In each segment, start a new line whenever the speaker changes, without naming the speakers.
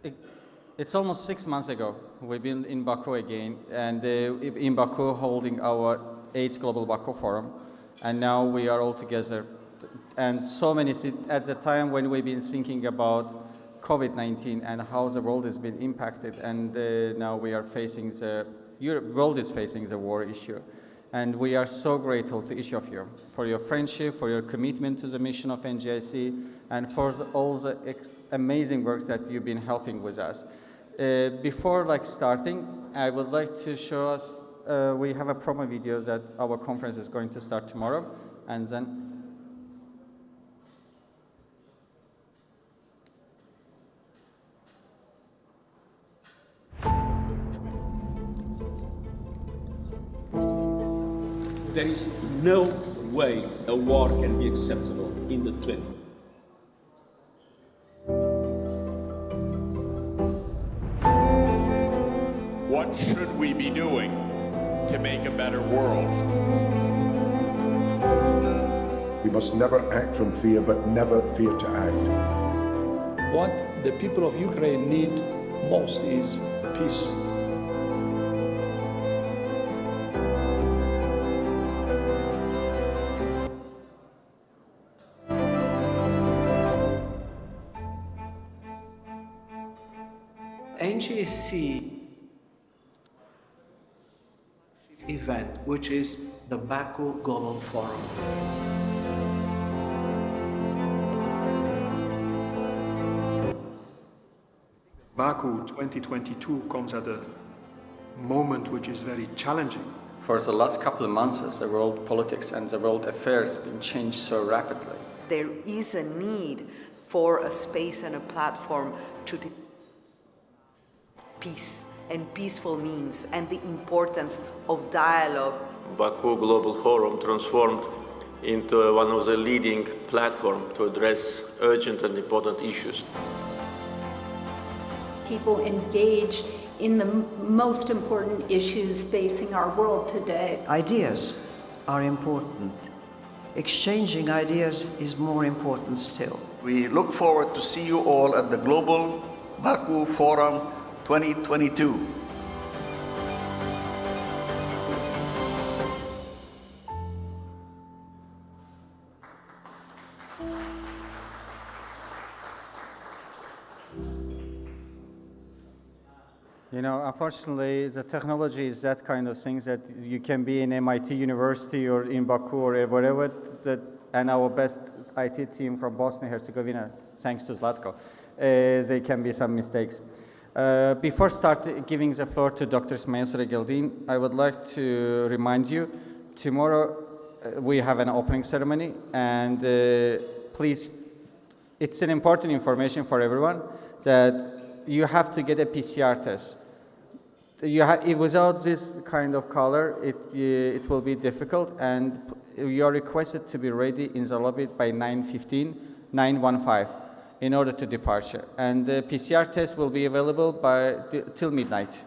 it, it's almost 6 months ago. We've been in Baku again, and in Baku holding our 8th Global Baku Forum, and now we are all together. And so many, at the time when we've been thinking about COVID-19 and how the world has been impacted, and now we are facing the world is facing the war issue. And we are so grateful to each of you for your friendship, for your commitment to the mission of NGIC, and for all the amazing work that you've been helping with us. Before starting, I would like to show us, we have a promo video that our conference is going to start tomorrow, and then
there is no way a war can be acceptable in the 20th.
What should we be doing to make a better world?
We must never act from fear, but never fear to act.
What the people of Ukraine need most is peace.
NGIC event, which is the Baku Global Forum.
Baku 2022 comes at a moment which is very challenging.
for the last couple of months, the world politics and the world affairs been changed so rapidly.
There is a need for a space and a platform to peace and peaceful means and the importance of dialogue.
Baku Global Forum transformed into one of the leading platforms to address urgent and important issues.
People engage in the most important issues facing our world today.
Ideas are important. Exchanging ideas is more important still.
We look forward to see you all at the Global Baku Forum 2022.
You know, unfortunately, the technology is that kind of thing that you can be in MIT University or in Baku or whatever, and our best IT team from Bosnia and Herzegovina, thanks to Zlatko, there can be some mistakes. Before giving the floor to Dr. Smail Sregeldin, I would like to remind you, tomorrow we have an opening ceremony, and please, it's an important information for everyone that you have to get a PCR test. Without this kind of color, it will be difficult, and you are requested to be ready in the lobby by 9:15, 9:15, in order to departure. And the PCR test will be available till midnight.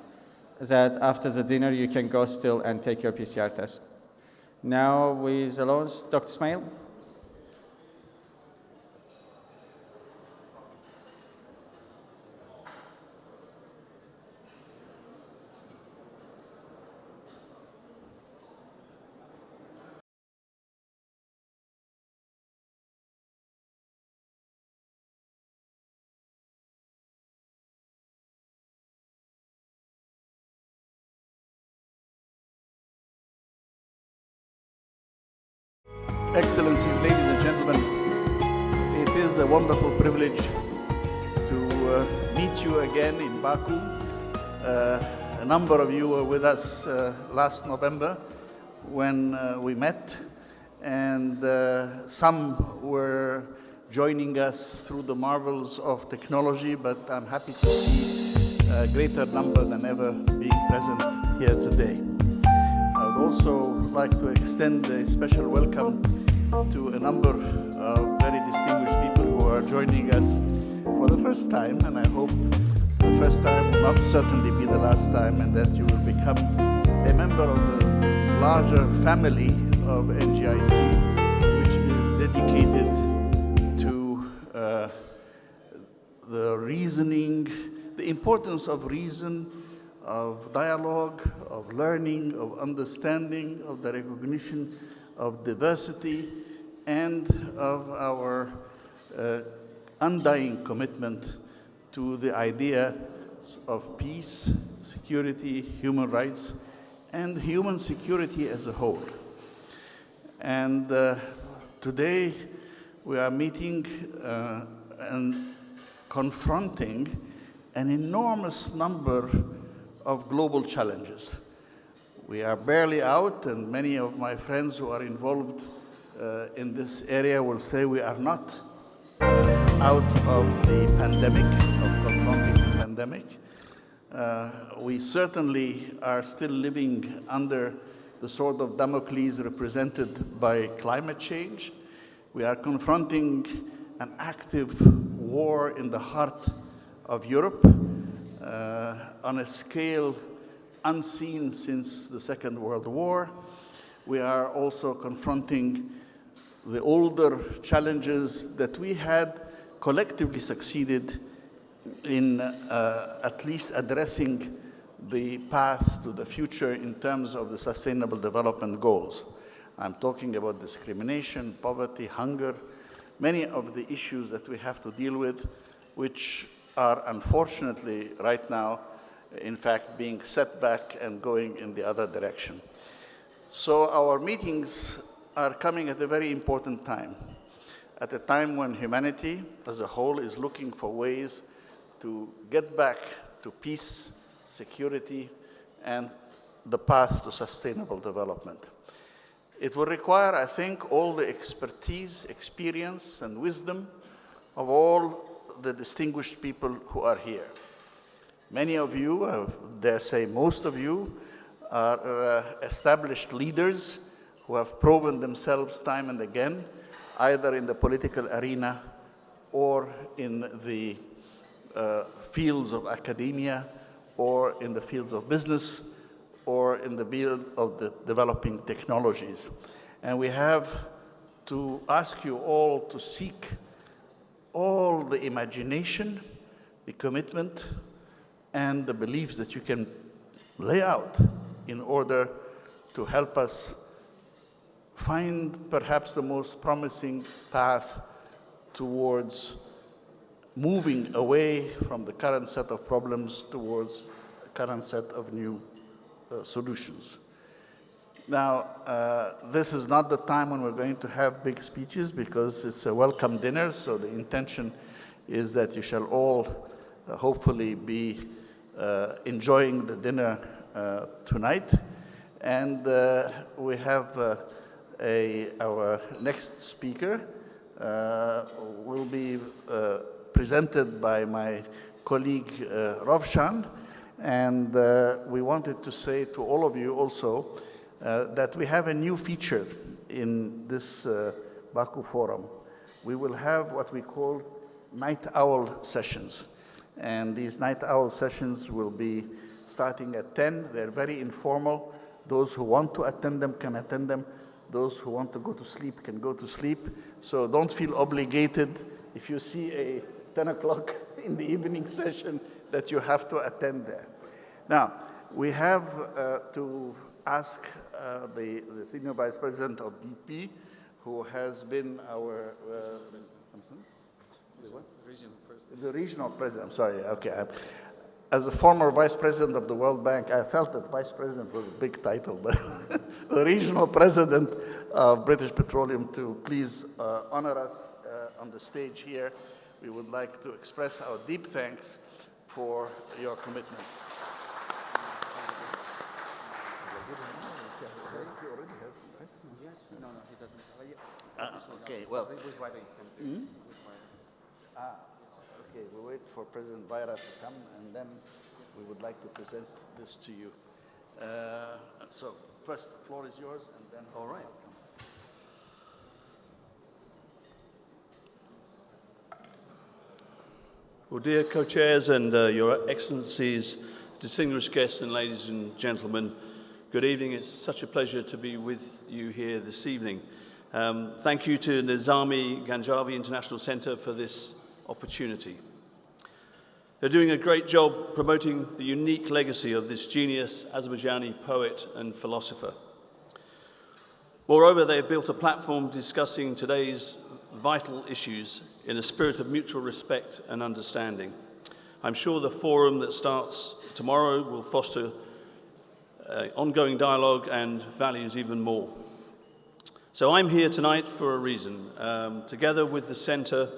That after the dinner, you can go still and take your PCR test. Now, with allowance, Dr. Smail.
Excellencies, ladies and gentlemen, it is a wonderful privilege to meet you again in Baku. A number of you were with us last November when we met, and some were joining us through the marvels of technology, but I'm happy to see a greater number than ever being present here today. I would also like to extend a special welcome to a number of very distinguished people who are joining us for the first time, and I hope the first time will not certainly be the last time, and that you will become a member of the larger family of NGIC, which is dedicated to the reasoning, the importance of reason, of dialogue, of learning, of understanding, of the recognition of diversity, and of our undying commitment to the idea of peace, security, human rights, and human security as a whole. And today we are meeting and confronting an enormous number of global challenges. We are barely out, and many of my friends who are involved in this area will say we are not out of the pandemic, of confronting the pandemic. We certainly are still living under the sword of Damocles represented by climate change. We are confronting an active war in the heart of Europe on a scale unseen since the Second World War. We are also confronting the older challenges that we had collectively succeeded in at least addressing the path to the future in terms of the Sustainable Development Goals. I'm talking about discrimination, poverty, hunger, many of the issues that we have to deal with, which are unfortunately right now, in fact, being set back and going in the other direction. So our meetings are coming at a very important time, at a time when humanity as a whole is looking for ways to get back to peace, security, and the path to sustainable development. It will require, I think, all the expertise, experience, and wisdom of all the distinguished people who are here. Many of you, I dare say most of you, are established leaders who have proven themselves time and again, either in the political arena or in the fields of academia, or in the fields of business, or in the field of the developing technologies. And we have to ask you all to seek all the imagination, the commitment, and the beliefs that you can lay out in order to help us find perhaps the most promising path towards moving away from the current set of problems towards a current set of new solutions. Now, this is not the time when we're going to have big speeches because it's a welcome dinner, so the intention is that you shall all hopefully be enjoying the dinner tonight. And we have our next speaker will be presented by my colleague Rovshan, and we wanted to say to all of you also that we have a new feature in this Baku Forum. We will have what we call night owl sessions, and these night owl sessions will be starting at 10. They're very informal. Those who want to attend them can attend them. Those who want to go to sleep can go to sleep. So don't feel obligated if you see a 10 o'clock in the evening session that you have to attend there. Now, we have to ask the Senior Vice President of BP, who has been our... The regional president, I'm sorry, okay. As a former vice president of the World Bank, I felt that vice president was a big title, but the regional president of British Petroleum to please honor us on the stage here. We would like to express our deep thanks for your commitment.
Yes, no, he doesn't.
Okay, well. Okay, we wait for President Vieira to come, and then we would like to present this to you. So, first, the floor is yours, and then... All right.
Well, dear co-chairs and your excellencies, distinguished guests and ladies and gentlemen, good evening. It's such a pleasure to be with you here this evening. Thank you to Nizami Ganjavi International Center for this opportunity. They're doing a great job promoting the unique legacy of this genius Azerbaijani poet and philosopher. Moreover, they have built a platform discussing today's vital issues in a spirit of mutual respect and understanding. I'm sure the forum that starts tomorrow will foster ongoing dialogue and values even more. So I'm here tonight for a reason. Together with the Centre,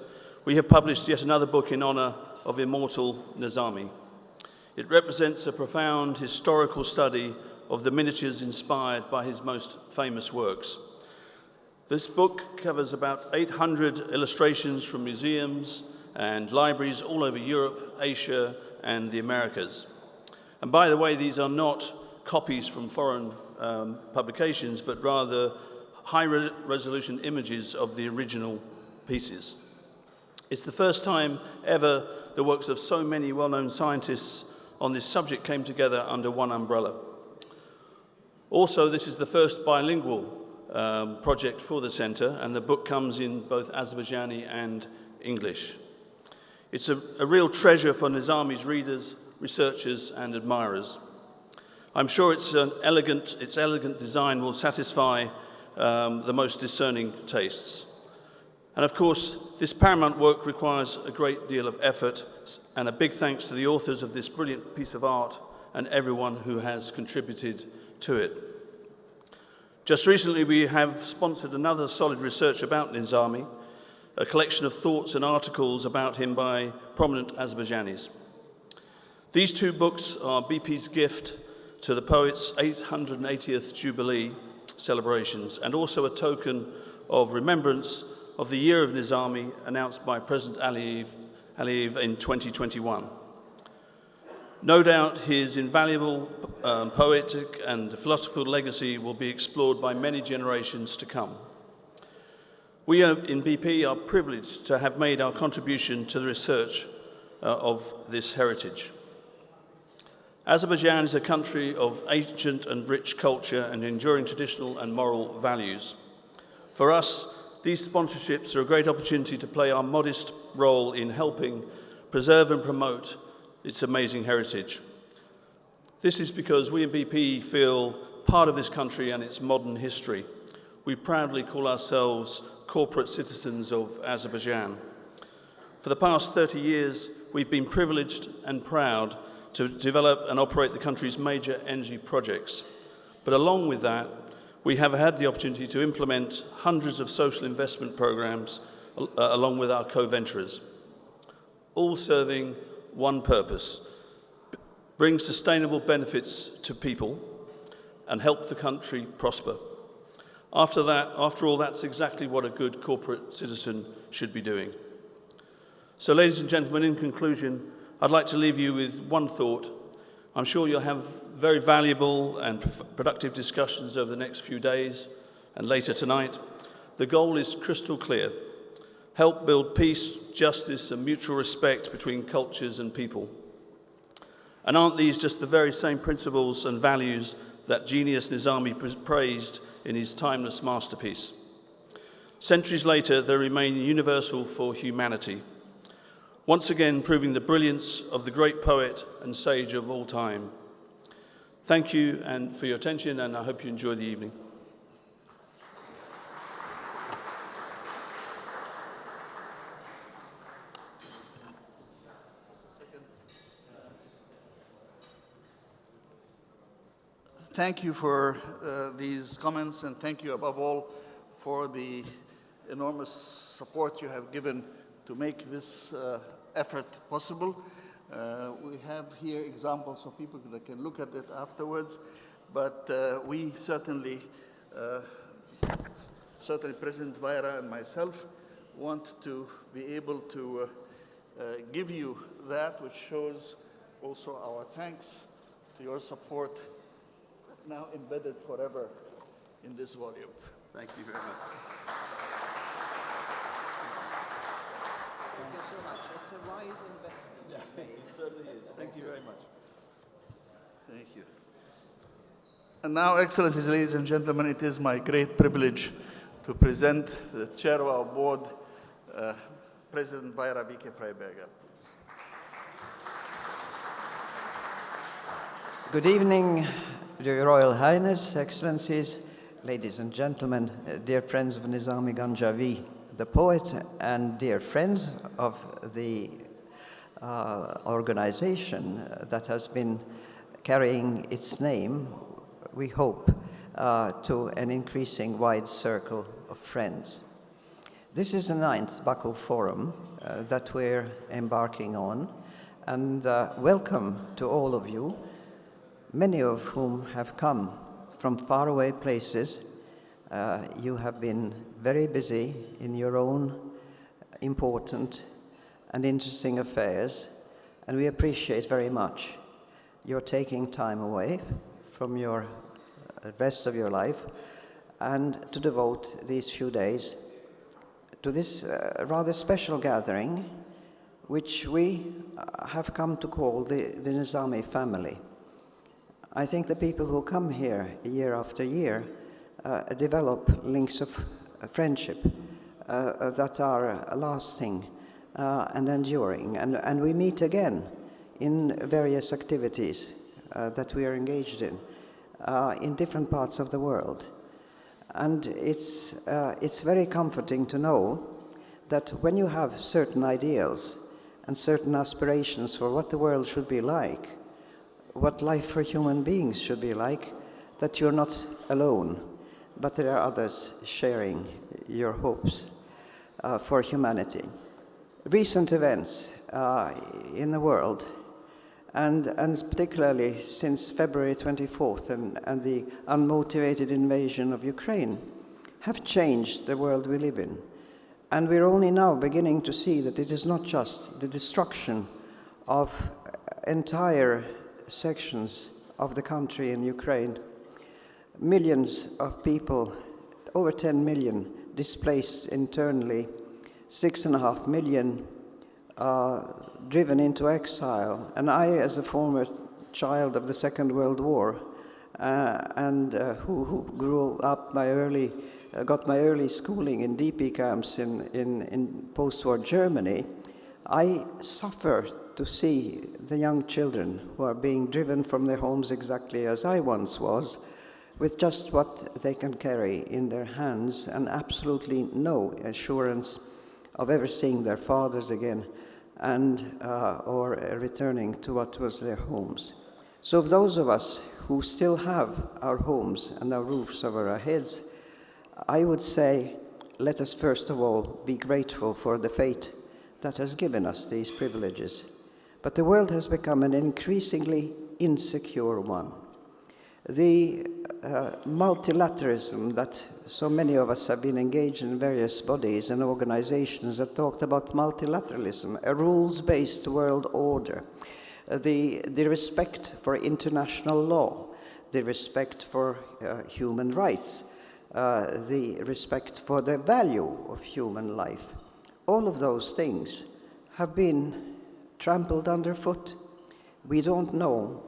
we have published yet another book in honour of immortal Nizami. It represents a profound historical study of the miniatures inspired by his most famous works. This book covers about 800 illustrations from museums and libraries all over Europe, Asia, and the Americas. And by the way, these are not copies from foreign publications, but rather high-resolution images of the original pieces. It's the first time ever the works of so many well-known scientists on this subject came together under one umbrella. Also, this is the first bilingual project for the Centre, and the book comes in both Azerbaijani and English. It's a real treasure for Nizami's readers, researchers, and admirers. I'm sure its elegant design will satisfy the most discerning tastes. And of course, this paramount work requires a great deal of effort, and a big thanks to the authors of this brilliant piece of art and everyone who has contributed to it. Just recently, we have sponsored another solid research about Nizami, a collection of thoughts and articles about him by prominent Azerbaijanis. These two books are BP's gift to the poet's 880th Jubilee celebrations, and also a token of remembrance of the Year of Nizami announced by President Aliyev in 2021. No doubt his invaluable poetic and philosophical legacy will be explored by many generations to come. We in BP are privileged to have made our contribution to the research of this heritage. Azerbaijan is a country of ancient and rich culture and enduring traditional and moral values. For us, these sponsorships are a great opportunity to play our modest role in helping preserve and promote its amazing heritage. This is because we in BP feel part of this country and its modern history. We proudly call ourselves corporate citizens of Azerbaijan. For the past 30 years, we've been privileged and proud to develop and operate the country's major energy projects. But along with that, we have had the opportunity to implement hundreds of social investment programs along with our co-venturers, all serving one purpose: bring sustainable benefits to people and help the country prosper. After all, that's exactly what a good corporate citizen should be doing. So, ladies and gentlemen, in conclusion, I'd like to leave you with one thought. I'm sure you'll have very valuable and productive discussions over the next few days and later tonight. The goal is crystal clear: help build peace, justice, and mutual respect between cultures and people. And aren't these just the very same principles and values that genius Nizami praised in his timeless masterpiece? Centuries later, they remain universal for humanity, once again proving the brilliance of the great poet and sage of all time. Thank you for your attention, and I hope you enjoy the evening.
Thank you for these comments, and thank you above all for the enormous support you have given to make this effort possible. We have here examples for people that can look at it afterwards, but we certainly, President Vieira and myself, want to be able to give you that, which shows also our thanks to your support, now embedded forever in this volume.
Thank you very much.
Thank you so much. It's a wise investment.
Yeah, it certainly is. Thank you very much.
Thank you. And now, Excellencies, ladies and gentlemen, it is my great privilege to present the chair of our board, President Vieira Freiberger. Please.
Good evening, Your Royal Highness, Excellencies, ladies and gentlemen, dear friends of Nizami Ganjavi, the poet, and dear friends of the organization that has been carrying its name, we hope, to an increasing wide circle of friends. This is the 9th Baku Forum that we're embarking on, and welcome to all of you, many of whom have come from faraway places. You have been very busy in your own important and interesting affairs, and we appreciate very much your taking time away from your rest of your life and to devote these few days to this rather special gathering, which we have come to call the Nizami family. I think the people who come here year after year develop links of friendship that are lasting and enduring, and we meet again in various activities that we are engaged in different parts of the world. And it's very comforting to know that when you have certain ideals and certain aspirations for what the world should be like, what life for human beings should be like, that you're not alone, but there are others sharing your hopes for humanity. Recent events in the world, and particularly since February 24th and the unmotivated invasion of Ukraine, have changed the world we live in. And we're only now beginning to see that it is not just the destruction of entire sections of the country in Ukraine, millions of people, over 10 million displaced internally, 6.5 million driven into exile. And I, as a former child of the Second World War, and who grew up got my early schooling in DP camps in post-war Germany, I suffer to see the young children who are being driven from their homes exactly as I once was, with just what they can carry in their hands and absolutely no assurance of ever seeing their fathers again and or returning to what was their homes. So those of us who still have our homes and our roofs over our heads, I would say, let us first of all be grateful for the fate that has given us these privileges. But the world has become an increasingly insecure one. The multilateralism that so many of us have been engaged in various bodies and organizations that talked about multilateralism, a rules-based world order, the respect for international law, the respect for human rights, the respect for the value of human life. All of those things have been trampled underfoot. We don't know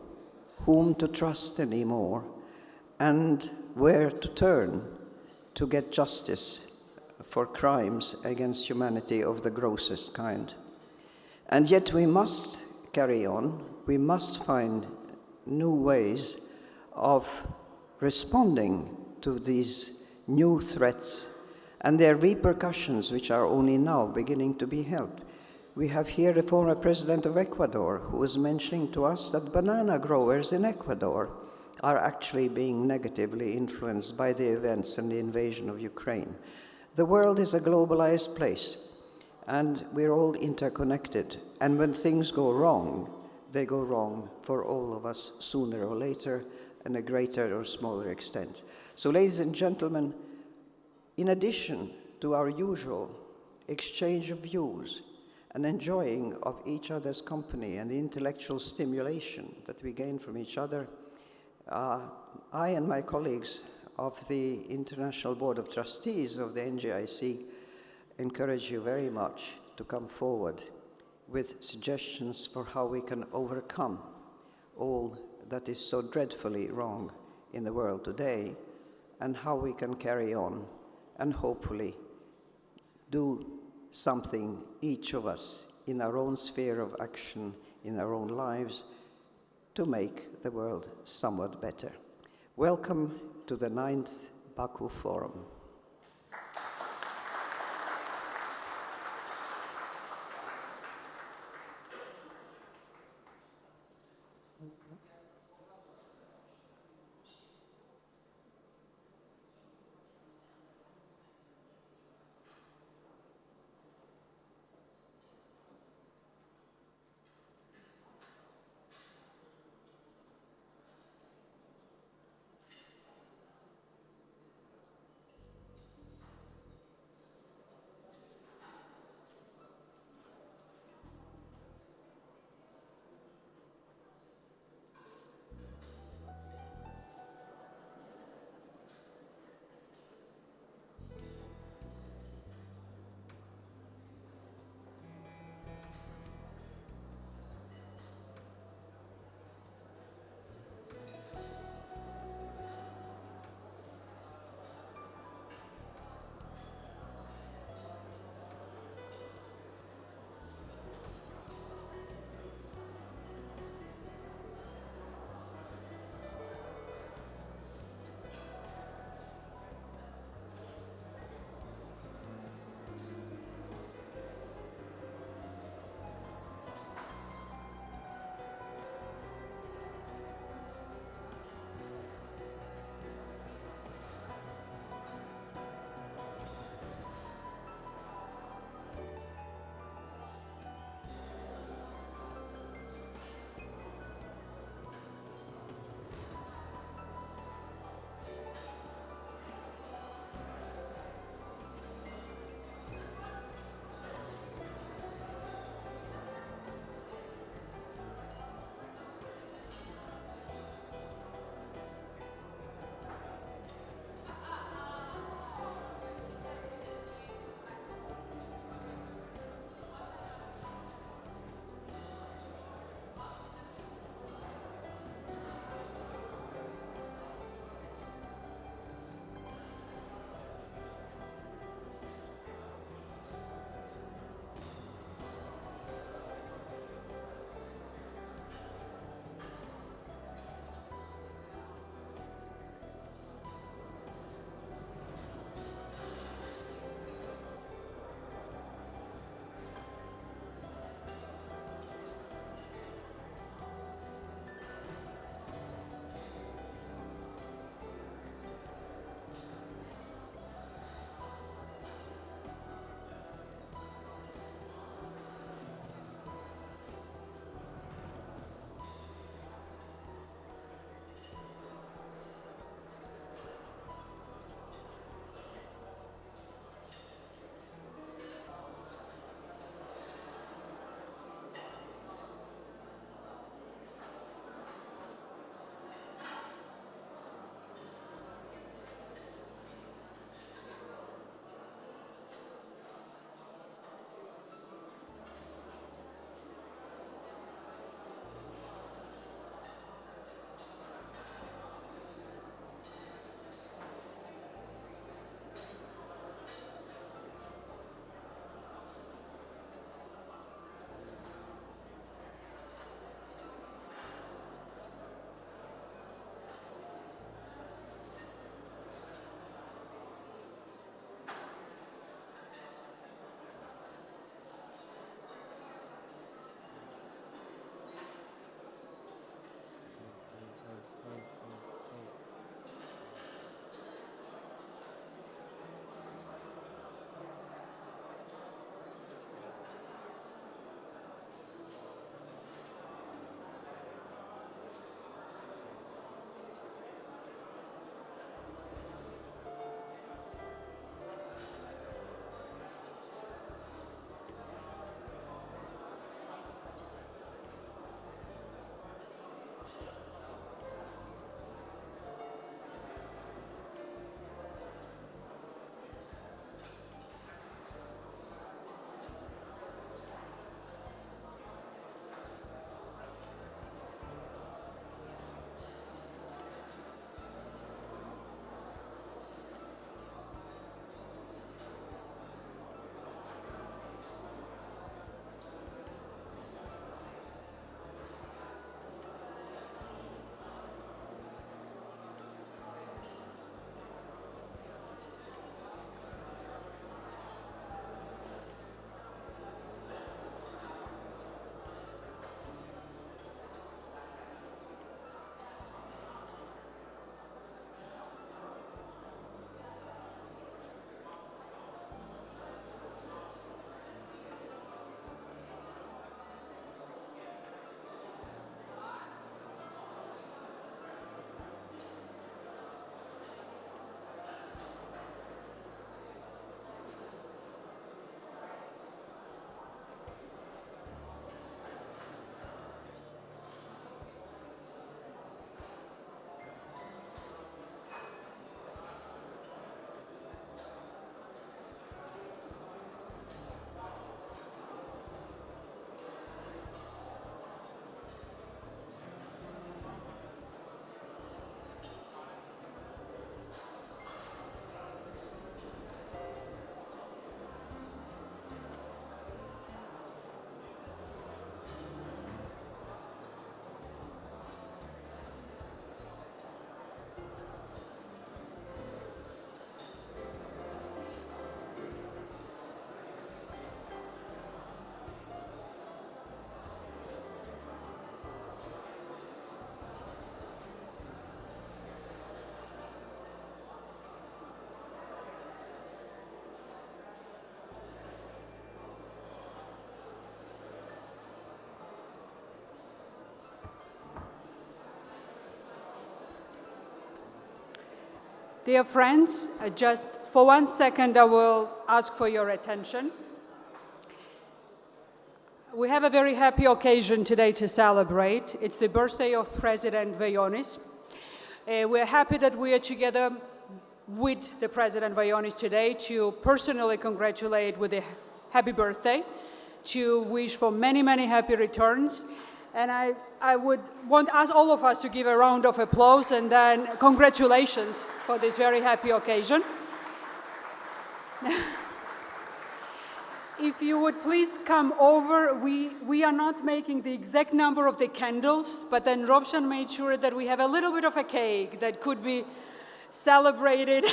whom to trust anymore and where to turn to get justice for crimes against humanity of the grossest kind. And yet we must carry on. We must find new ways of responding to these new threats and their repercussions, which are only now beginning to be felt. We have here the former president of Ecuador who was mentioning to us that banana growers in Ecuador are actually being negatively influenced by the events and the invasion of Ukraine. The world is a globalized place, and we're all interconnected. And when things go wrong, they go wrong for all of us sooner or later, in a greater or smaller extent. So, ladies and gentlemen, in addition to our usual exchange of views and enjoying of each other's company and the intellectual stimulation that we gain from each other, I and my colleagues of the International Board of Trustees of the NGIC encourage you very much to come forward with suggestions for how we can overcome all that is so dreadfully wrong in the world today, and how we can carry on and hopefully do something, each of us, in our own sphere of action, in our own lives, to make the world somewhat better. Welcome to the 9th Baku Forum.
Dear friends, just for 1 second I will ask for your attention. We have a very happy occasion today to celebrate. It's the birthday of President Vayonis. We're happy that we are together with the President Vayonis today to personally congratulate with a happy birthday, to wish for many, many happy returns. And I would want all of us to give a round of applause and then congratulations for this very happy occasion. If you would please come over, we are not making the exact number of the candles, but then Rovshan made sure that we have a little bit of a cake that could be celebrated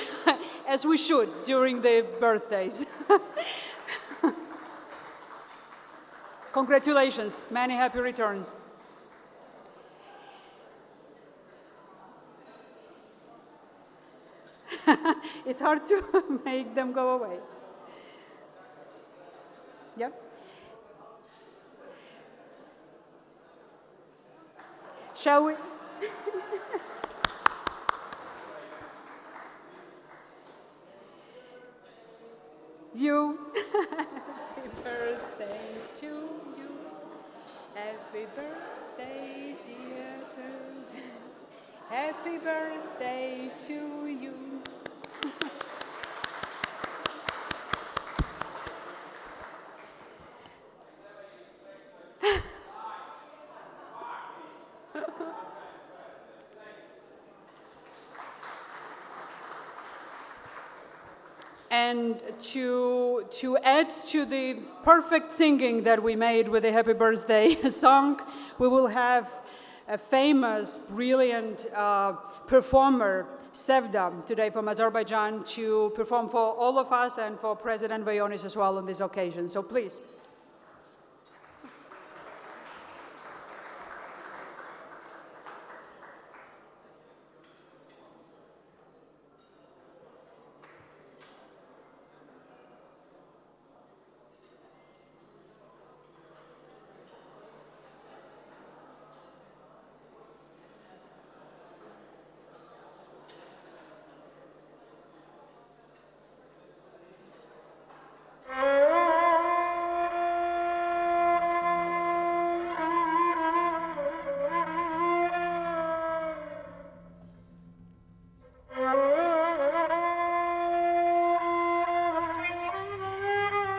as we should during the birthdays. Congratulations, many happy returns. It's hard to make them go away. Yep. Shall we? You. Happy birthday to you. Happy birthday, dear birthday. Happy birthday to you. And to add to the perfect singing that we made with the Happy Birthday song, we will have a famous, brilliant performer, Sevda, today from Azerbaijan, to perform for all of us and for President Vayonis as well on this occasion. So please.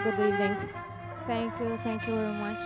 Good evening. Thank you very much.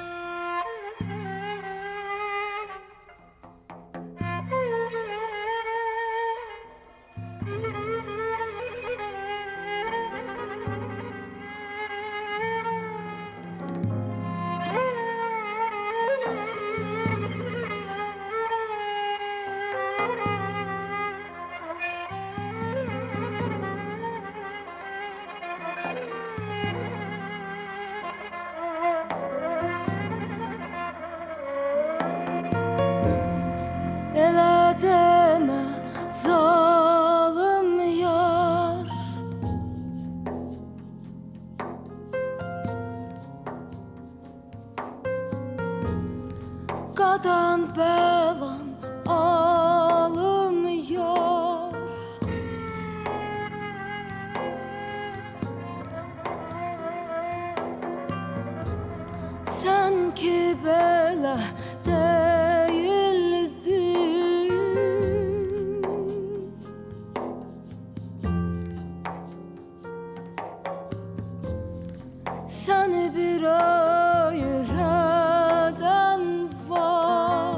Kadan belan alınmıyor. Sen ki böyle değildin. Seni bir ayıran var.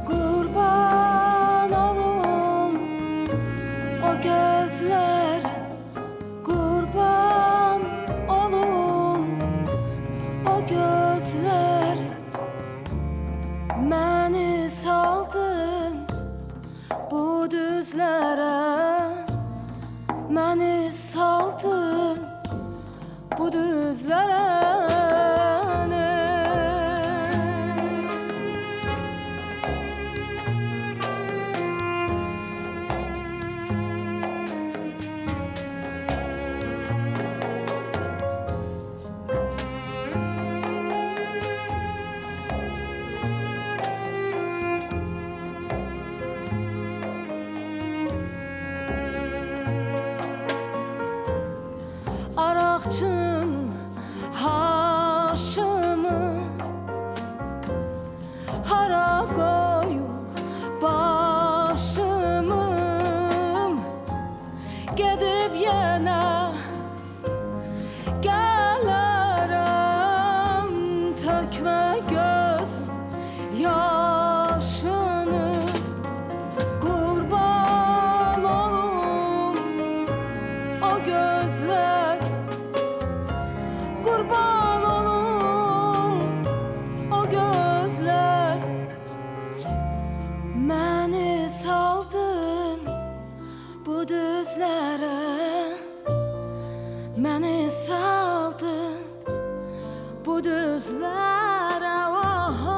Kurban olum o gözlere, kurban olum o gözlere. Məni saldın bu düzlere, məni saldın bu düzlere. sənə gələrəm, tökmə göz yaşını, qurban olum o gözlər, qurban olum o gözlər. Məni saldın bu düzlərə, məni saldın bu düzlərə. Aha.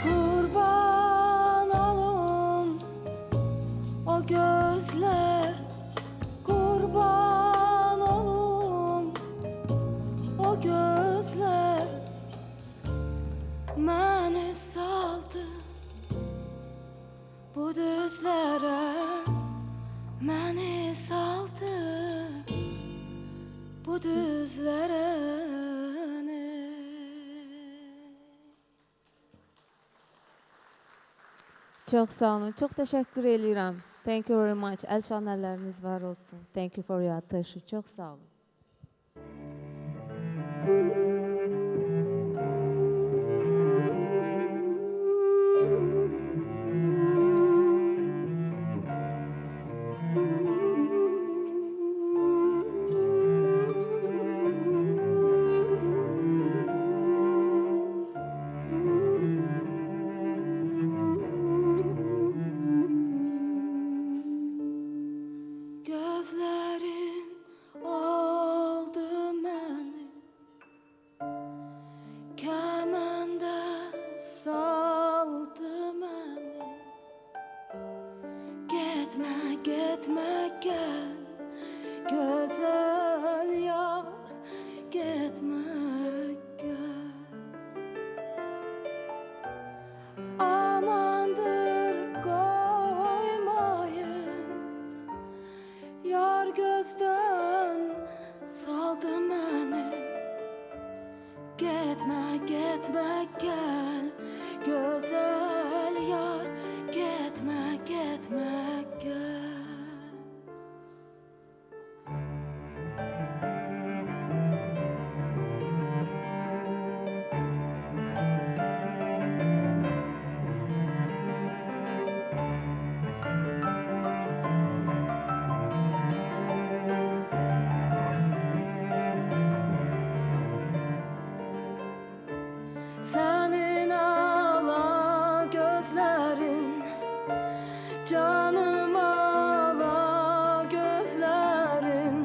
Qurban olum o gözlər, qurban olum o gözlər. Məni saldı bu düzlərə, məni saldı bu düzlərə.
Çok sağ olun. Çok teşekkür ediyorum. Thank you very much. El çalanlarınız var olsun. Thank you for your attention. Çok sağ olun.
Gözlerin oldu məni kəməndə saldı məni. Getmə, getmə, gəl gözəl yar, getmə, gəl. Amandır qoymayın, yar gözdən saldı məni. Getmə, getmə, gəl gözəl yar, getmə, getmə, gəl. Sənin ala gözlərin, canım ala gözlərin.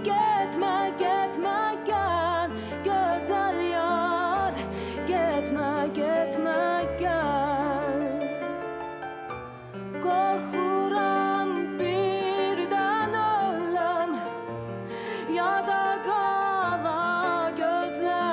Getmə, getmə, gəl gözəl yar, getmə, getmə, gəl. Qorxuram birdən öləm, yada qala gözlər.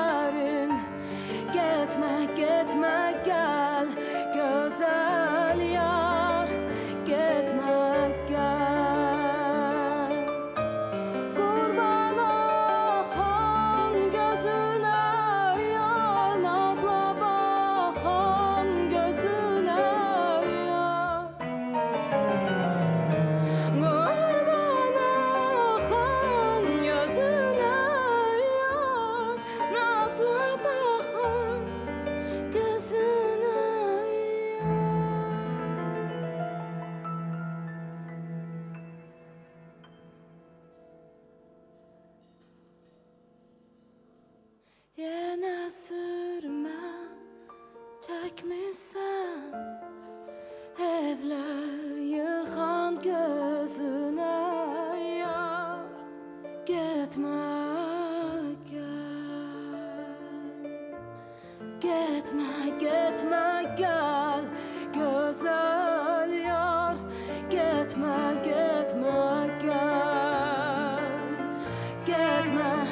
sürme çekmişsen evler yıkan gözüne yar gitme gitme gel güzel yar gitme gel gitme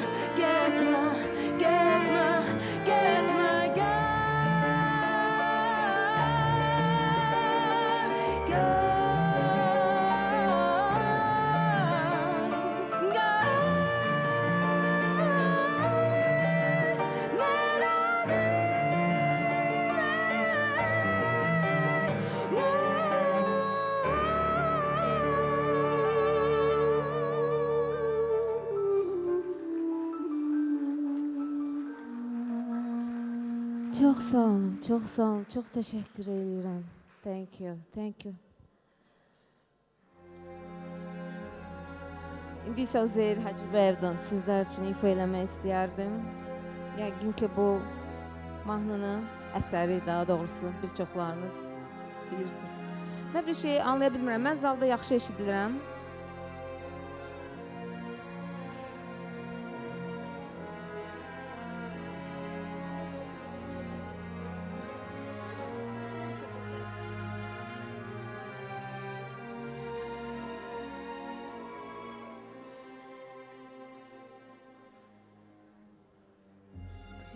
Çok sağ olun, çok sağ olun. Çok teşekkür ederim. Thank you, thank you. İndi isə Üzeyir Hacıbəyevdən sizlər üçün ifa eləmək istəyərdim. Yəqin ki, bu mahnının əsəri, daha doğrusu bir çoxlarınız bilirsiniz. Mən bir şey anlaya bilmirəm. Mən zalda yaxşı eşidilirəm.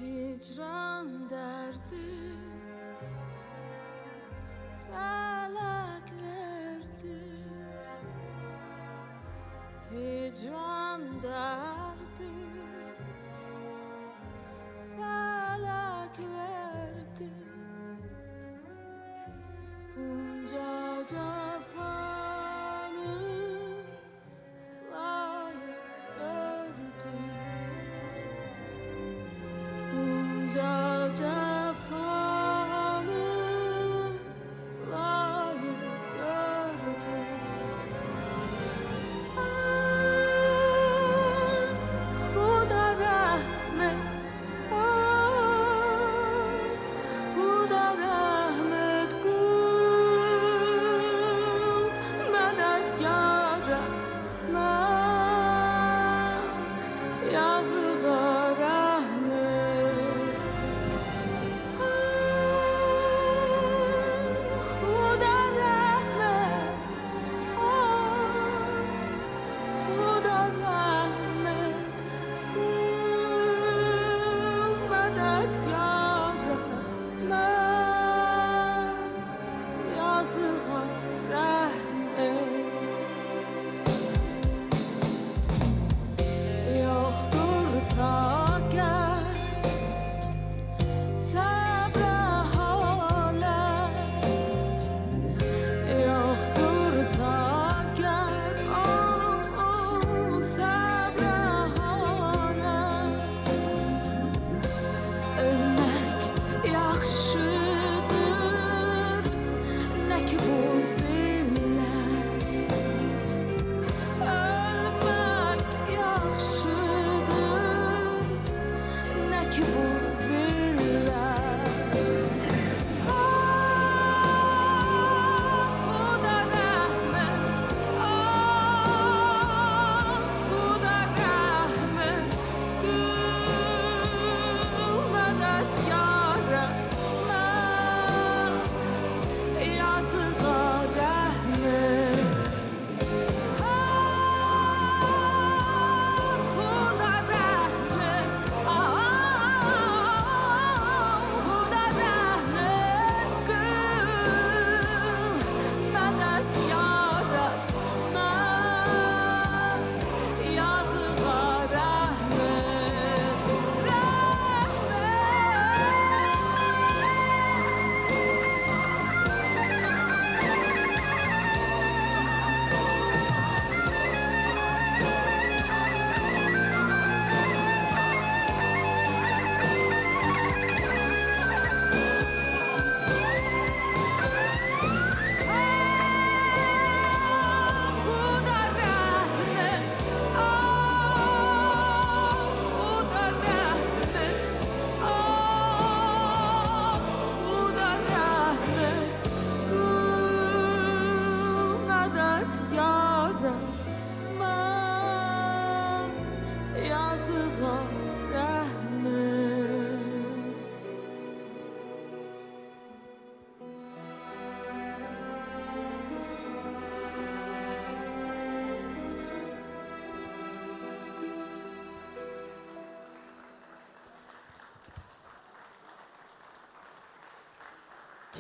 Hicran derdi felak verdi Hicran derdi felak verdi Bunca cefanı layık gördü Bunca cefanı layık gördü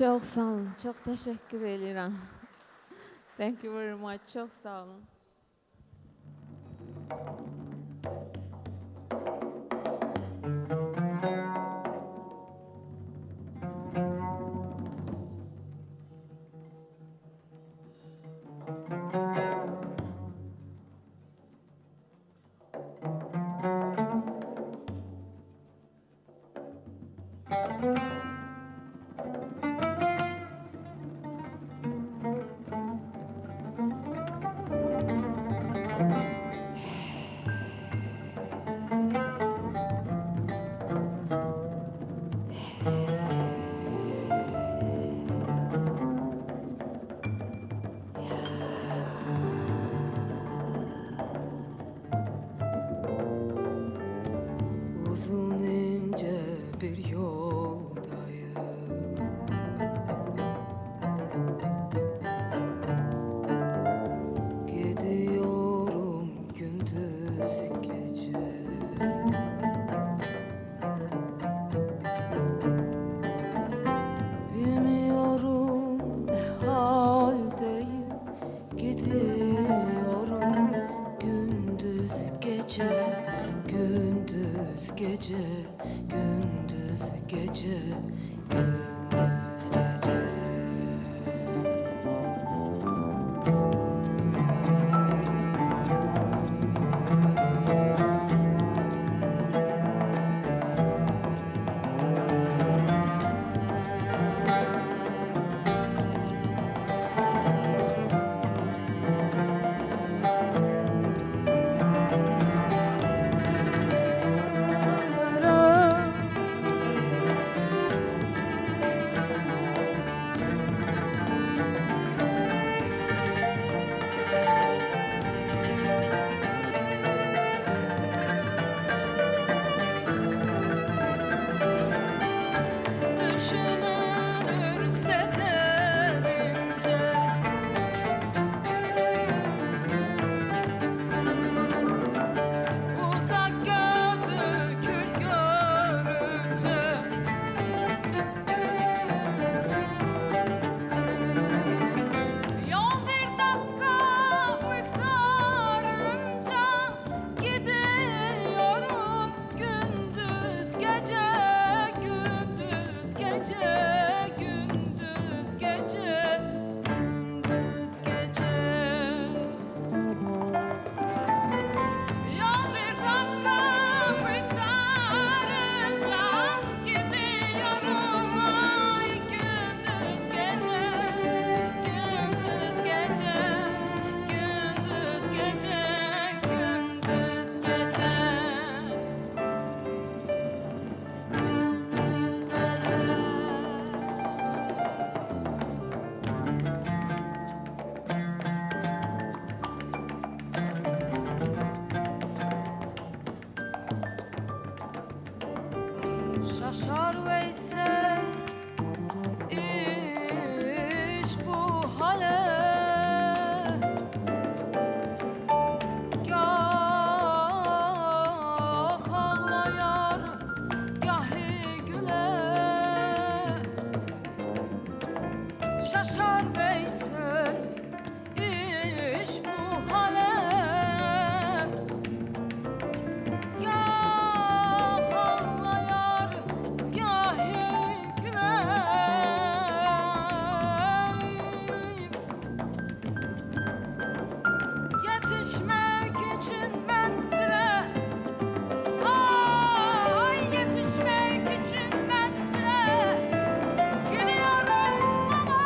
Çok sağ olun. Çok teşekkür ederim. Thank you very much. Çok sağ olun.
Uzun ince bir yoldayım. Gidiyorum gündüz gece. Bilmiyorum ne haldeyim. Gidiyorum gündüz gece. Gündüz gece, gündüz gece, gündüz gece. Düşünülür sederince. Uzak gözü kül görünce. Yol bir dakika miktarınca. Gidiyorum gündüz gece, gündüz gece, gündüz gece, gündüz gece. Yol bir dakika miktarınca. Gidiyorum ay gündüz gece, gündüz gece, gündüz gece, gündüz gece. Şaşar Veysel iş bu hale. Gah ağlayar, gahi güler. Şaşar Veysel iş bu hale. Gah ağlayar, gahi güler. Yetişmek için menzile, ay yetişmek için menzile. Gidiyorum ama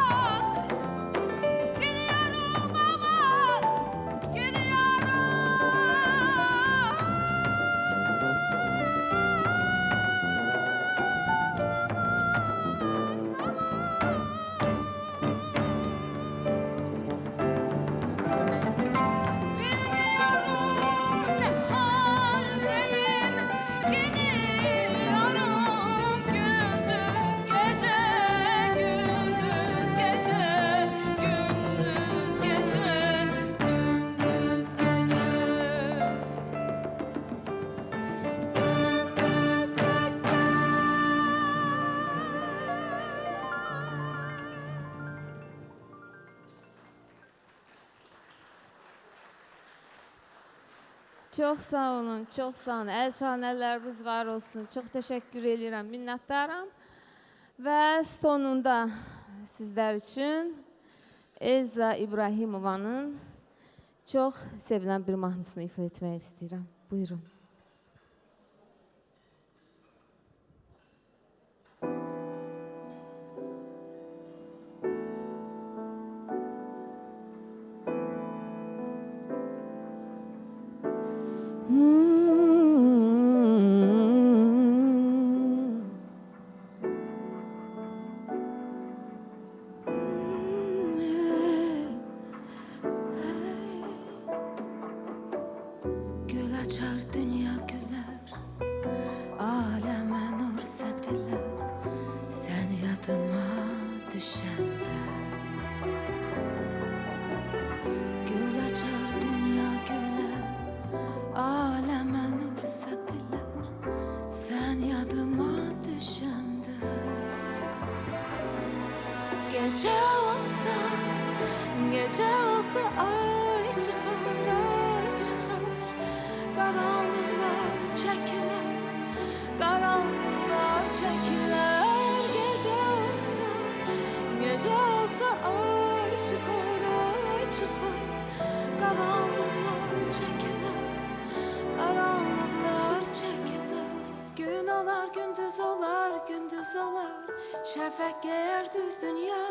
Çox sağ olun, çox sağ olun. Əl çalan əlləriniz var olsun. Çox təşəkkür edirəm, minnətdaram. Və sonunda sizlər üçün Elza İbrahimovanın çox sevilən bir mahnısını ifa etmək istəyirəm. Buyurun.
Gül açar dünya güler, aleme nur sepiler, sen yadıma düşende. Gül açar dünya güler, aleme nur sepiler, sen yadıma düşende. Gece olsa ay çıkar, ay çıkar. Karanlıklar çekiler, karanlıklar çekiler. Gece olsa ay çıkar, ay çıkar. Karanlıklar çekiler, karanlıklar çekiler. Gün olar, gündüz olar, gündüz olar. Şəfəq geyər düz dünya.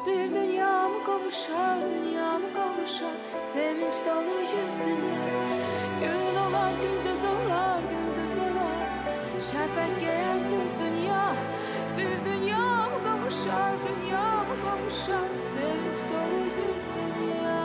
Bir dünya mı kavuşar, dünya mı kavuşar. Sevinç dolu yüz dünya. Gün olar, gündüz olar, gündüz olar. Şəfəq geyər düz dünya. Bir dünya mı kavuşar, dünya mı kavuşar. Sevinç dolu yüz dünya.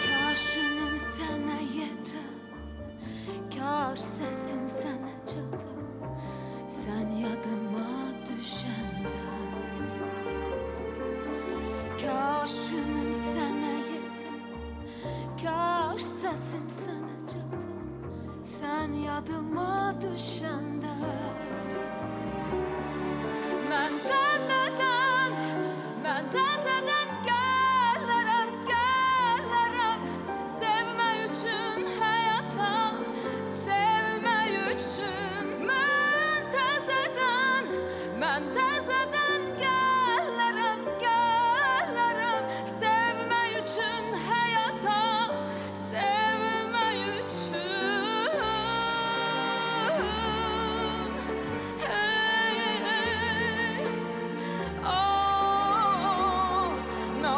Kaş ünüm sənə yetə, kaş səsim sənə çatı, sən yadıma düşəndə. Kaş ünüm sənə yetə, kaş səsim sənə çatı, sən yadıma düşəndə. Mən təzədən gəllərəm, gəllərəm. Sevmək üçün həyata, sevmək üçün. Mən təzədən gəllərəm, gəllərəm. Sevmək üçün həyata, sevmək üçün. Hey, hey. Oh, no.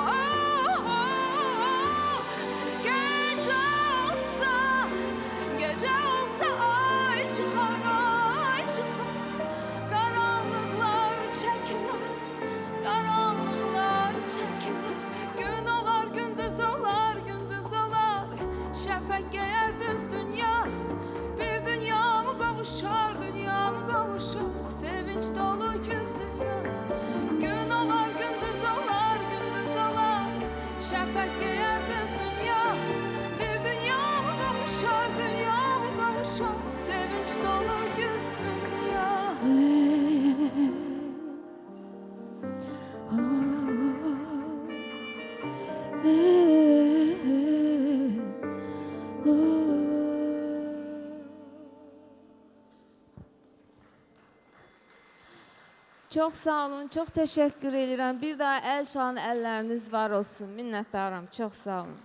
Gece olsa ay çıkar, ay çıkar. Karanlıklar çekilir, karanlıklar çekilir. Gün olar, gündüz olar, gündüz olar. Şəfəq geyər düz dünya. Bir dünya mı kavuşar, dünya mı kavuşar. Sevinç dolu yüz dünya. Gün olar, gündüz olar, gündüz olar. Şəfəq geyər düz dünya. Bir dünya mı kavuşar, dünya mı kavuşar. Sevinç dolu yüz dünya.
Çox sağ olun, çox təşəkkür edirəm. Bir daha əl çalan əlləriniz var olsun. Minnətdaram, çox sağ olun.